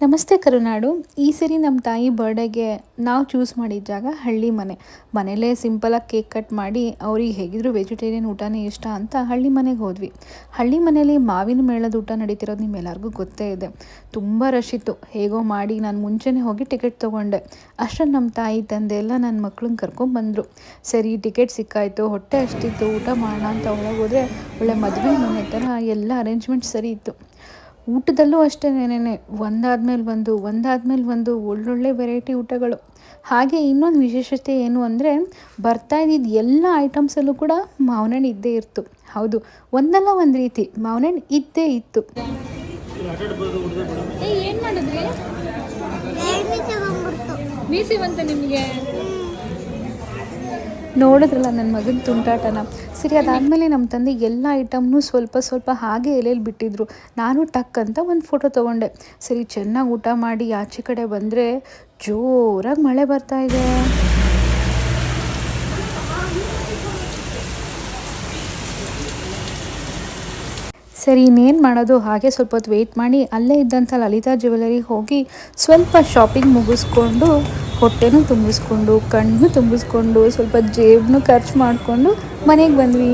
ನಮಸ್ತೆ ಕರುನಾಡು. ಈ ಸರಿ ನಮ್ಮ ತಾಯಿ ಬರ್ಡೇಗೆ ನಾವು ಚೂಸ್ ಮಾಡಿದ ಜಾಗ ಹಳ್ಳಿ ಮನೆ. ಮನೇಲೇ ಸಿಂಪಲಾಗಿ ಕೇಕ್ ಕಟ್ ಮಾಡಿ ಅವ್ರಿಗೆ ಹೇಗಿದ್ರು ವೆಜಿಟೇರಿಯನ್ ಊಟನೇ ಇಷ್ಟ ಅಂತ ಹಳ್ಳಿ ಮನೆಗೆ ಹೋದ್ವಿ. ಹಳ್ಳಿ ಮನೇಲಿ ಮಾವಿನ ಮೇಳದ ಊಟ ನಡೀತಿರೋದು ನಿಮ್ಮೆಲ್ಲರಿಗೂ ಗೊತ್ತೇ ಇದೆ. ತುಂಬ ರಶ್ ಇತ್ತು. ಹೇಗೋ ಮಾಡಿ ನಾನು ಮುಂಚೆನೇ ಹೋಗಿ ಟಿಕೆಟ್ ತೊಗೊಂಡೆ. ಅಷ್ಟರಲ್ಲಿ ನಮ್ಮ ತಾಯಿ ತಂದೆ ಎಲ್ಲ ನನ್ನ ಮಕ್ಳನ್ನ ಕರ್ಕೊಂಡ್ಬಂದರು. ಸರಿ ಟಿಕೆಟ್ ಸಿಕ್ಕಾಯಿತು, ಹೊಟ್ಟೆ ಅಷ್ಟಿತ್ತು, ಊಟ ಮಾಡೋಣ ಅಂತ ಒಳಗೆ ಹೋದರೆ ಒಳ್ಳೆ ಮದುವೆ ಮನೆ ಥರ ಎಲ್ಲ ಅರೇಂಜ್ಮೆಂಟ್ ಸರಿ ಇತ್ತು. ಊಟದಲ್ಲೂ ಅಷ್ಟೇನೇನೆ ಒಂದಾದ್ಮೇಲೆ ಒಂದು ಒಳ್ಳೊಳ್ಳೆ ವೆರೈಟಿ ಊಟಗಳು. ಹಾಗೆ ಇನ್ನೊಂದು ವಿಶೇಷತೆ ಏನು ಅಂದರೆ ಬರ್ತಾ ಇದ್ದಿದ್ದು ಎಲ್ಲ ಐಟಮ್ಸಲ್ಲೂ ಕೂಡ ಮಾವಿನ ಹಣ್ಣು ಇದ್ದೇ ಇತ್ತು. ಹೌದು, ಒಂದಲ್ಲ ಒಂದು ರೀತಿ ಮಾವಿನ ಹಣ್ಣು ಇದ್ದೇ ಇತ್ತು. ಏನು ಮಾಡಿದ್ರಿ? ಮೀಸಿ ಬಂತ ನಿಮಗೆ? ನೋಡಿದ್ರಲ್ಲ ನನ್ನ ಮಗನ ತುಂಟಾಟನ. ಸರಿ, ಅದಾದಮೇಲೆ ನಮ್ಮ ತಂದೆ ಎಲ್ಲ ಐಟಮ್ನು ಸ್ವಲ್ಪ ಹಾಗೆ ಎಲೆಯಲ್ಲಿ ಬಿಟ್ಟಿದ್ರು. ನಾನು ಟಕ್ ಅಂತ ಒಂದು ಫೋಟೋ ತೊಗೊಂಡೆ. ಸರಿ, ಚೆನ್ನಾಗಿ ಊಟ ಮಾಡಿ ಆಚೆ ಕಡೆ ಬಂದರೆ ಜೋರಾಗಿ ಮಳೆ ಬರ್ತಾ ಇದೆ. ಸರಿ, ಇನ್ನೇನು ಮಾಡೋದು, ಹಾಗೆ ಸ್ವಲ್ಪ ಹೊತ್ತು ವೆಯ್ಟ್ ಮಾಡಿ ಅಲ್ಲೇ ಇದ್ದಂಥ ಲಲಿತಾ ಜ್ಯುವೆಲರಿಗೆ ಹೋಗಿ ಸ್ವಲ್ಪ ಶಾಪಿಂಗ್ ಮುಗಿಸ್ಕೊಂಡು ಹೊಟ್ಟೆನೂ ತುಂಬಿಸ್ಕೊಂಡು ಕಣ್ಣು ತುಂಬಿಸ್ಕೊಂಡು ಸ್ವಲ್ಪ ಜೇಬನ್ನು ಖರ್ಚು ಮಾಡಿಕೊಂಡು ಮನೆಗೆ ಬಂದ್ವಿ.